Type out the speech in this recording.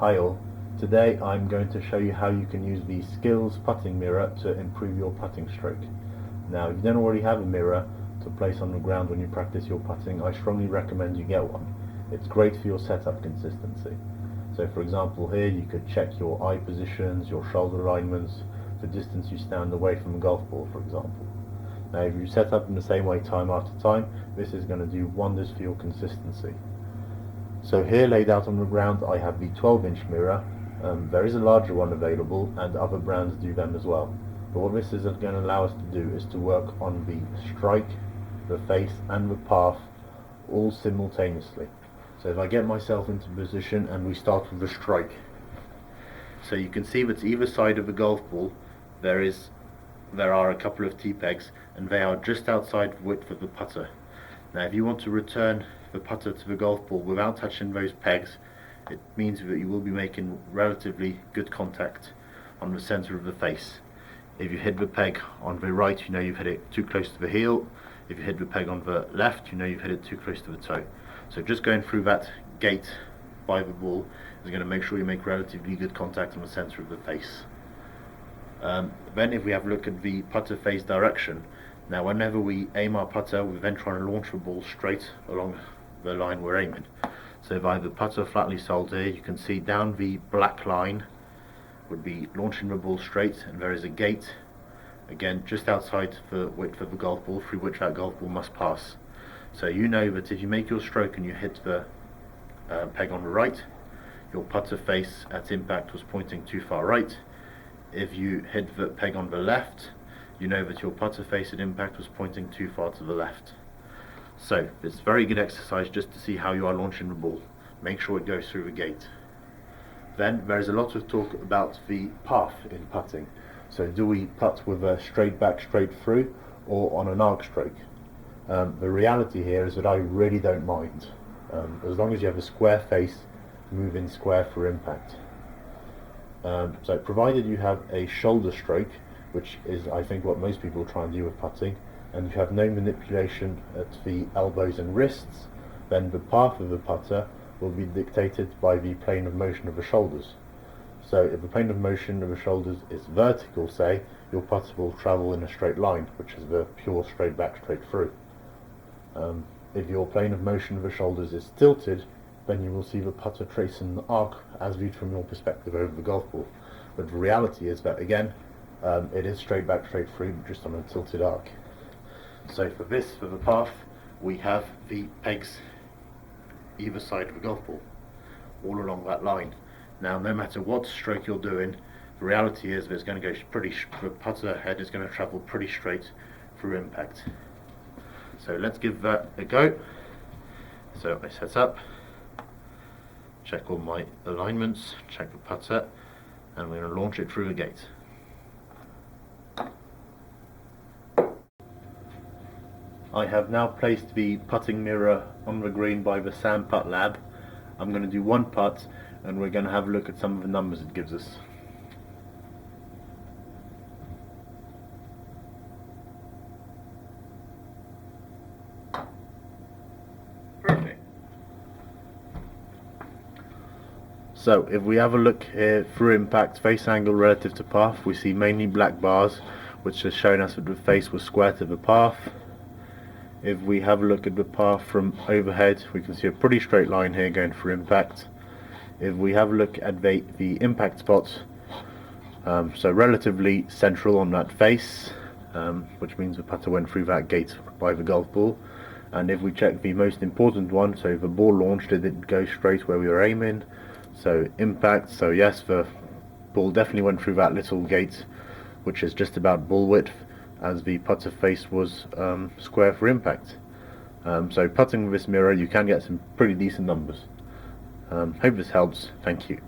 Hi all, today I'm going to show you how you can use the SKLZ putting mirror to improve your putting stroke. Now if you don't already have a mirror to place on the ground when you practice your putting, I strongly recommend you get one. It's great for your setup consistency. So for example here you could check your eye positions, your shoulder alignments, the distance you stand away from a golf ball for example. Now if you set up in the same way time after time, this is going to do wonders for your consistency. So here laid out on the ground I have the 12-inch mirror. There is a larger one available and other brands do them as well. But what this is going to allow us to do is to work on the strike, the face and the path all simultaneously. So if I get myself into position and we start with the strike. So you can see that either side of the golf ball there are a couple of T-pegs and they are just outside the width of the putter. Now if you want to return the putter to the golf ball without touching those pegs, it means that you will be making relatively good contact on the center of the face. If you hit the peg on the right, you know you've hit it too close to the heel. If you hit the peg on the left, you know you've hit it too close to the toe. So just going through that gate by the ball is going to make sure you make relatively good contact on the center of the face. Then if we have a look at the putter face direction, now whenever we aim our putter, we're then trying to launch the ball straight along the line we're aiming. So if I have the putter flatly soled here, you can see down the black line would be launching the ball straight, and there is a gate again just outside the width of the golf ball through which that golf ball must pass. So you know that if you make your stroke and you hit the peg on the right, your putter face at impact was pointing too far right. If you hit the peg on the left, you know that your putter face at impact was pointing too far to the left. So it's very good exercise just to see how you are launching the ball. Make sure it goes through the gate. Then there is a lot of talk about the path in putting. So do we putt with a straight back, straight through, or on an arc stroke? The reality here is that I really don't mind. As long as you have a square face, move in square for impact. So provided you have a shoulder stroke, which is I think what most people try and do with putting, and if you have no manipulation at the elbows and wrists, then the path of the putter will be dictated by the plane of motion of the shoulders. So if the plane of motion of the shoulders is vertical, say, your putter will travel in a straight line, which is the pure straight back, straight through. If your plane of motion of the shoulders is tilted, then you will see the putter trace an arc as viewed from your perspective over the golf ball. But the reality is that again, it is straight back, straight through, just on a tilted arc. So for the path, we have the pegs either side of the golf ball, all along that line. Now no matter what stroke you're doing, the reality is that it's going to go the putter head is going to travel pretty straight through impact. So let's give that a go. So I set up, check all my alignments, check the putter, and we're going to launch it through the gate. I have now placed the putting mirror on the green by the Sand Putt Lab. I'm going to do one putt and we're going to have a look at some of the numbers it gives us. Perfect. So if we have a look here through impact, face angle relative to path, we see mainly black bars, which is showing us that the face was square to the path. If we have a look at the path from overhead, we can see a pretty straight line here going for impact. If we have a look at the impact spots, so relatively central on that face, which means the putter went through that gate by the golf ball. And if we check the most important one, so the ball launched, it didn't go straight where we were aiming. So impact, so yes, the ball definitely went through that little gate, which is just about ball width, as the putter face was square for impact. So putting with this mirror you can get some pretty decent numbers. Hope this helps. Thank you.